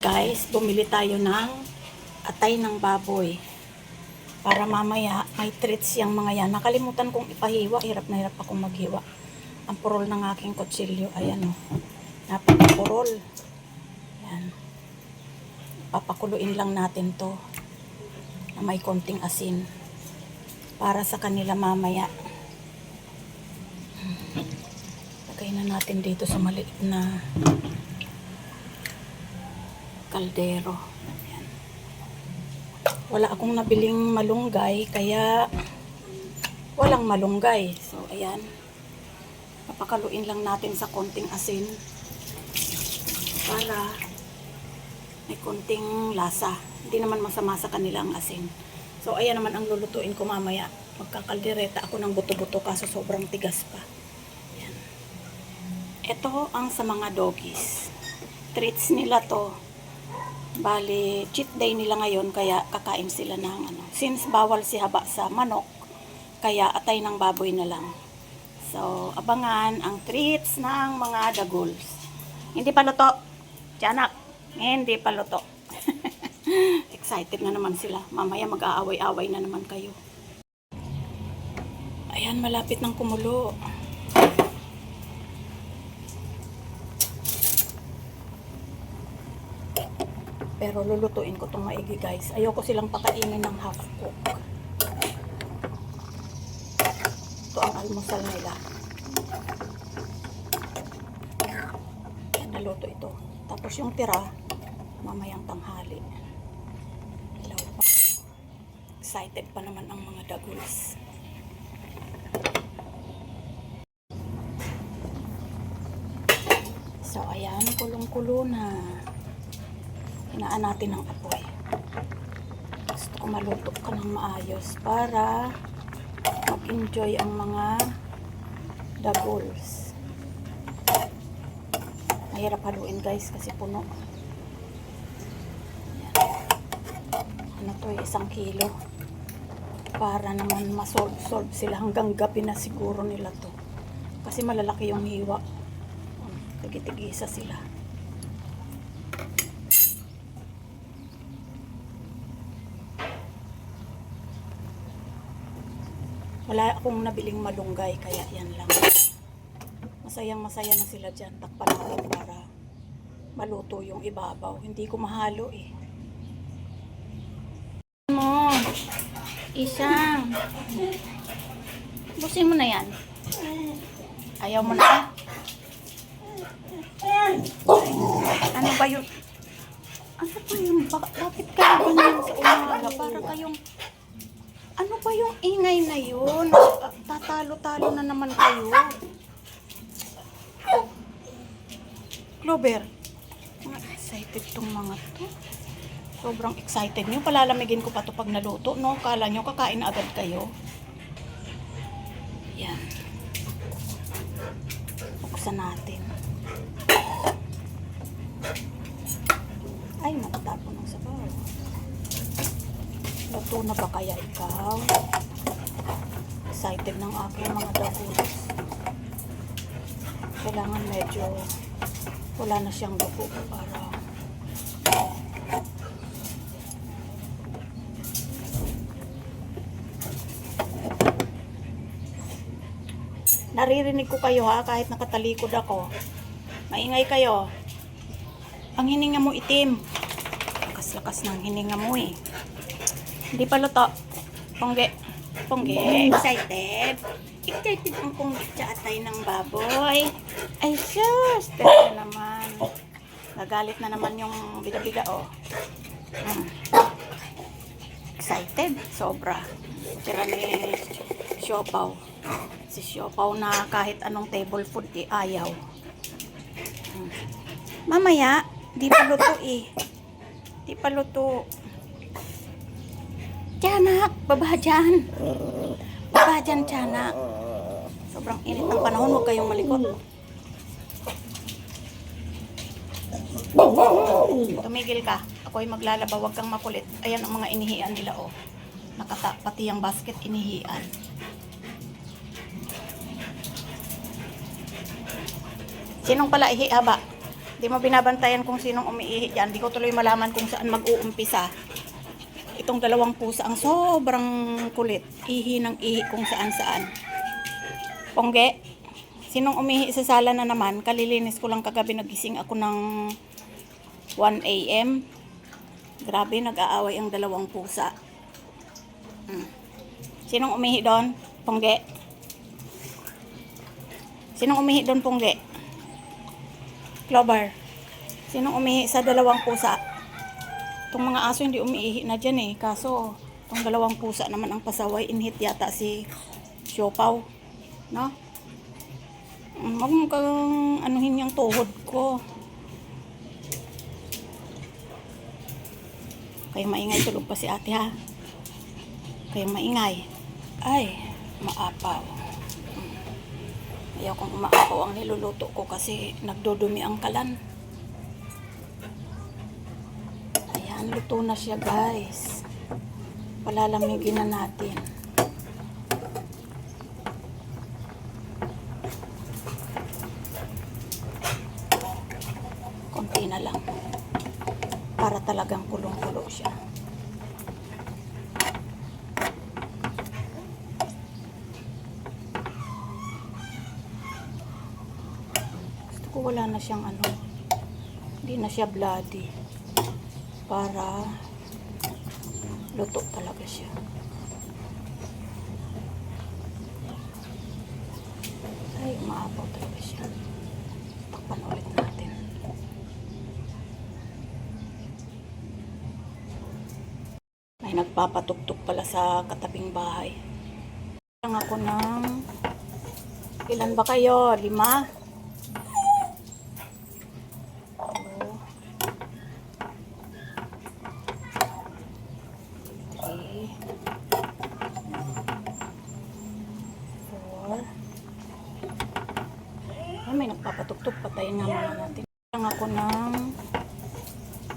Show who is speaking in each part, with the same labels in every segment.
Speaker 1: Guys, bumili tayo ng atay ng baboy para mamaya may treats yung mga yan. Nakalimutan kong ipahiwa, hirap na hirap akong maghiwa. Ang purol ng aking kutsilyo, ayan o, napakapurol. Ayan, papakuluin lang natin to na may konting asin para sa kanila mamaya. Lagay na natin dito sa maliit na kaldero. Ayan. Wala akong nabiling malunggay, kaya walang malunggay. So, ayan. Papakaluin lang natin sa konting asin para may konting lasa. Hindi naman masama sa kanilang asin. So, ayan naman ang lulutuin ko mamaya. Magkakaldereta ako ng buto-buto kaso sobrang tigas pa. Ayan. Ito ang sa mga doggies. Treats nila to. Bali, cheat day nila ngayon, kaya kakain sila ng ano. Since bawal si haba sa manok, kaya atay ng baboy na lang. So, abangan ang treats ng mga daguls. Hindi pa luto. Tiyanak, hindi pa luto. Excited na naman sila. Mamaya mag-aaway-aaway na naman kayo. Ayan, malapit ng kumulo. Pero lulutuin ko itong maigi, guys. Ayoko silang pakainin ng half cook. Ito ang almusal nila. Naluto ito. Tapos yung tira, mamayang tanghali. Ilaw pa. Excited pa naman ang mga daguls. So, ayan. Kulong-kulo na. Hinaan natin ang apoy. Gusto ko maluto ka ng maayos para mag-enjoy ang mga daguls. Mahirap haluin, guys, kasi puno. Ayan. Ano to, 1 kilo. Para naman masolve sila hanggang gabi na siguro nila to. Kasi malalaki yung hiwa. Tigi-tigisa sila. Wala akong nabiling malunggay, kaya yan lang. Masayang masaya na sila dyan. Takpan natin para maluto yung ibabaw. Hindi ko mahalo eh. Mo, isang. Busin mo na yan. Ayaw mo na. Ano ba yun? Ano ba yun? Bakit kayo ganyan sa umaga? Para kayong... Ano ba yung ingay na yun? Tatalo-talo na naman kayo. Clover. Excited tong mga to. Sobrang excited nyo. Palalamigin ko pa to pag naluto, no? Kala nyo kakain agad kayo. Yan. Buksan natin. Ay, matatapon ng sabaw. Luto na ba kaya ikaw? Excited ng aking mga dagulos. Kailangan medyo wala na siyang dugo para naririnig ko kayo, ha, kahit nakatalikod ako. Maingay kayo. Ang hininga mo itim. Lakas-lakas ng hininga mo eh. Hindi pa luto. Pongge. Pongge. Excited. Excited ang pongge sa atay ng baboy. Ay, sus. Pero naman. Nagalit na naman yung bida-bida, oh. Excited. Sobra. Tira ni Siopaw. Si Siopaw na kahit anong table food, ayaw. Mamaya, di pa luto eh. Di pa luto. Tiyanak, baba dyan. Baba dyan, tiyanak. Sobrang init ng panahon, huwag kayong malikot. Tumigil ka. Ako'y maglalaba, huwag kang makulit. Ayan ang mga inihian nila, oh. Pati ang basket inihian. Sinong pala ihihaba? Di mo binabantayan kung sinong umiihi dyan. Di ko tuloy malaman kung saan mag-uumpisa. Itong dalawang pusa ang sobrang kulit. Ihi ng ihi kung saan-saan. Pongge, sinong umihi sa sala na naman? Kalilinis ko lang kagabi, nagising ako ng 1 AM. Grabe, nag-aaway ang dalawang pusa. Sinong umihi doon? Pongge. Sinong umihi doon, Pongge? Clover. Sinong umihi sa dalawang pusa? Itong mga aso hindi umiihi na dyan eh. Kaso, itong dalawang pusa naman ang pasaway. Inhit yata si Siopaw. No? Huwag mo kang anuhin yung tuhod ko. Kayong maingay, tulog pa si ate ha. Kayong maingay. Ay, maapaw. Ayaw kong umaapaw ang niluluto ko kasi nagdudumi ang kalan. Ayan, luto na siya guys. Palalamigin na natin. Konti na lang. Para talagang kulong-kulo siya. Wala na siyang ano, hindi na siya bloody, para luto talaga siya. Ay, umaapaw talaga siya. Takpan ulit natin. May nagpapatuktok pala sa katabing bahay. Lang ako ng ilan ba kayo? 5? May nagpapatuktok, patayin nga muna natin. Lang ako ng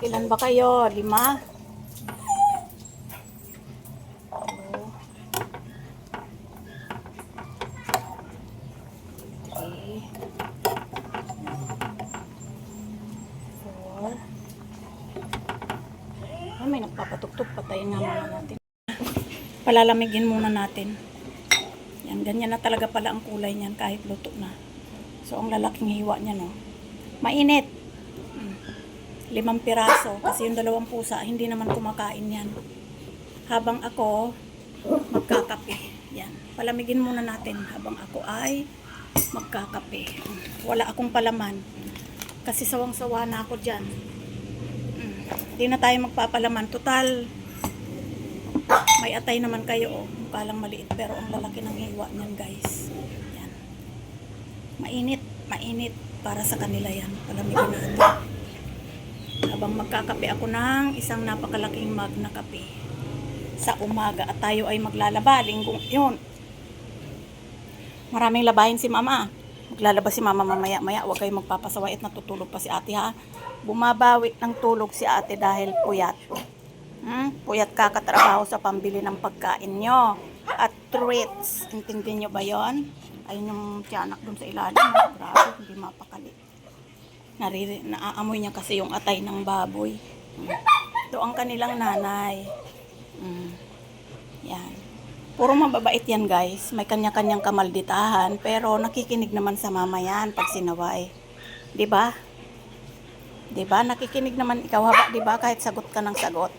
Speaker 1: ilan ba kayo? 5? 4. May nagpapatuktok, patayin nga muna natin. Palalamigin muna natin. Yan, ganyan na talaga pala ang kulay niyan kahit luto na. So, ang lalaking hiwa niya, no? Mainit. 5 piraso. Kasi yung 2 pusa, hindi naman kumakain yan. Habang ako, magkakape. Yan. Palamigin muna natin habang ako ay magkakape. Wala akong palaman. Kasi sawang-sawa na ako dyan. Hindi na tayo magpapalaman. Total, may atay naman kayo, oh. Mukha lang maliit, pero ang lalaki ng hiwa niyan, guys. Mainit para sa kanila yan. Palamigin natin. Habang magkakape ako ng isang napakalaking mug na kape sa umaga at tayo ay maglalaba linggong yun. Maraming labahin si mama. Maglalaba si mama mamaya-maya. Huwag kayo magpapasaway at natutulog pa si ate ha. Bumabawi ng tulog si ate dahil puyat. Puyat kakatrabaho sa pambili ng pagkain nyo at treats. Intindihin nyo ba yon? Ayun yung tiyanak dun sa ilalim. Grabe, hindi mapakali. Naaamoy niya kasi yung atay ng baboy. Ito ang kanilang nanay. Yan. Puro mababait yan guys. May kanya-kanyang kamalditahan. Pero nakikinig naman sa mama yan pag sinaway. Diba? Diba? Nakikinig naman ikaw haba. Diba? Kahit sagot ka ng sagot.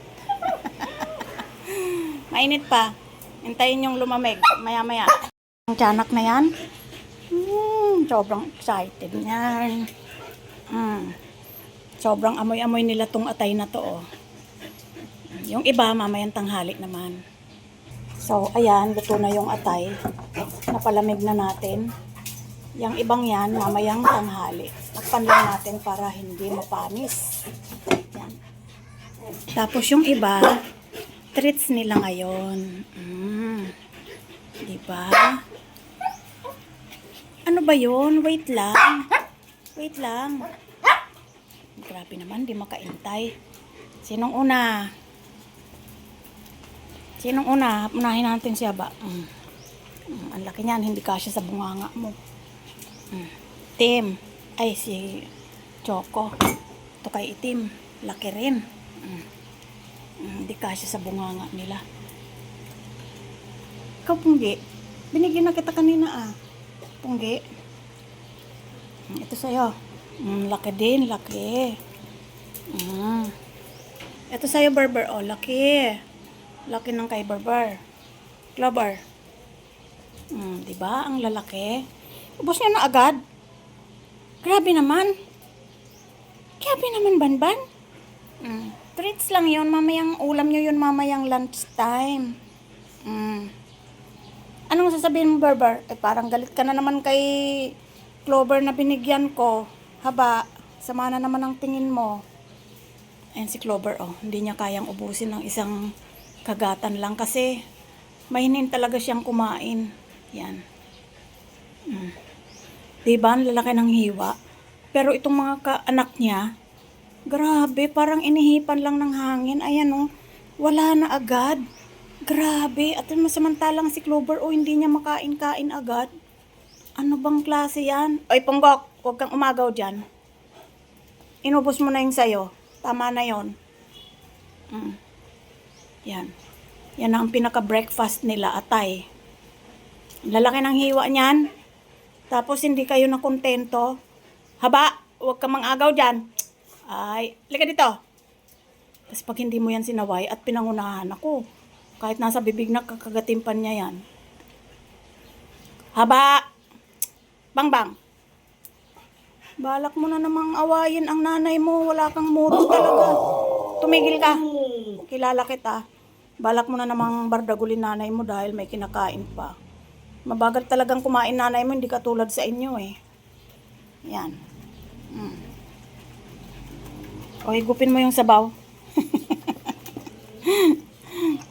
Speaker 1: Mainit pa. Hintayin yung lumamig. Maya-maya. Ang tiyanak na yan, sobrang excited yan. Sobrang amoy-amoy nila tong atay na to. Oh. Yung iba, mamayang tanghali naman. So, ayan, luto na yung atay. Napalamig na natin. Yung ibang yan, mamayang tanghali. Takpan lang natin para hindi mapanis. Yan. Tapos yung iba, treats nila ngayon. Diba? Ano ba yun? Wait lang. Wait lang. Grabe naman, di makaintay. Sinong una? Sinong una? Unahin natin siya ba? Ang laki niyan, hindi kasya sa bunganga mo. Tim. Ay, si Choco. Ito kay itim. Laki rin. Hindi kasya sa bunganga nila. Ikaw, Punggi. Binigyan na kita kanina Punggi. Ito sa'yo. Laki din. Laki. Ito sa'yo, Berber. Oh, laki. Laki ng kay Berber. Clover. Diba? Ang lalaki. Ubos niya na agad. Grabe naman. Grabe naman, Banban. Treats lang yun. Mamayang ulam nyo yun. Mamayang lunch time. Anong sasabihin mo, Berber? Parang galit ka na naman kay Clover na binigyan ko. Haba. Sama na naman ang tingin mo. Ayan si Clover, hindi niya kayang ubusin ng isang kagatan lang kasi mahinin talaga siyang kumain. Yan. Diba, ang lalaki ng hiwa. Pero itong mga kaanak niya, grabe, parang inihipan lang ng hangin. Ayan wala na agad. Grabe, at samantalang si Clover, hindi niya makain-kain agad. Ano bang klase yan? Oy, Ponggok, huwag kang umagaw dyan. Inubos mo na yung sayo. Tama na yon. Yan. Yan ang pinaka-breakfast nila, atay. Lalaki ng hiwa niyan. Tapos hindi kayo na kontento. Haba, huwag kang mang-agaw dyan. Ay, lika dito. Tapos pag hindi mo yan sinaway at pinangunahan ako, kahit nasa bibig na kakagatimpan niya yan. Haba! Bang-bang! Balak mo na namang awayin ang nanay mo. Wala kang muto talaga. Tumigil ka. Kilala kita. Balak mo na namang bardagulin nanay mo dahil may kinakain pa. Mabagal talagang kumain nanay mo. Hindi katulad sa inyo Yan. O, higupin mo yung sabaw.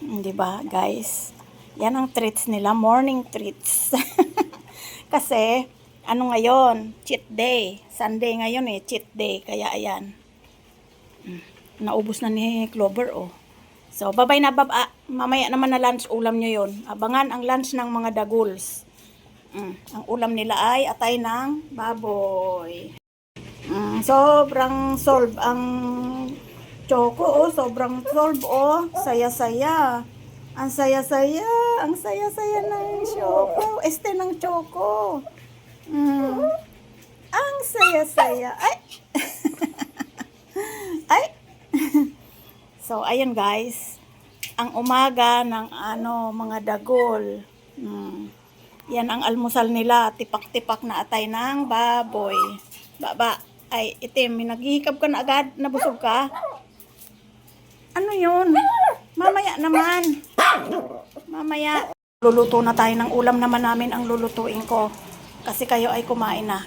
Speaker 1: Diba, guys? Yan ang treats nila. Morning treats. Kasi, ano ngayon? Cheat day. Sunday ngayon cheat day. Kaya ayan. Naubos na ni Clover So, babay na baba. Mamaya naman na lunch ulam nyo yun. Abangan ang lunch ng mga daguls. Ang ulam nila ay atay ng baboy. Sobrang solve ang Choco sobrang solve saya-saya. Ang saya-saya. Ang saya-saya ng Choco. Ng Choco. Ang saya-saya. Ay! Ay! So, ayun guys. Ang umaga ng mga dagol. Yan ang almusal nila. Tipak-tipak na atay ng baboy. Baba. Ay, itim. Naghihikab ka na agad. Nabusog ka. Ano yun? Mamaya naman. Mamaya. Luluto na tayo ng ulam naman namin ang lulutuin ko. Kasi kayo ay kumain na.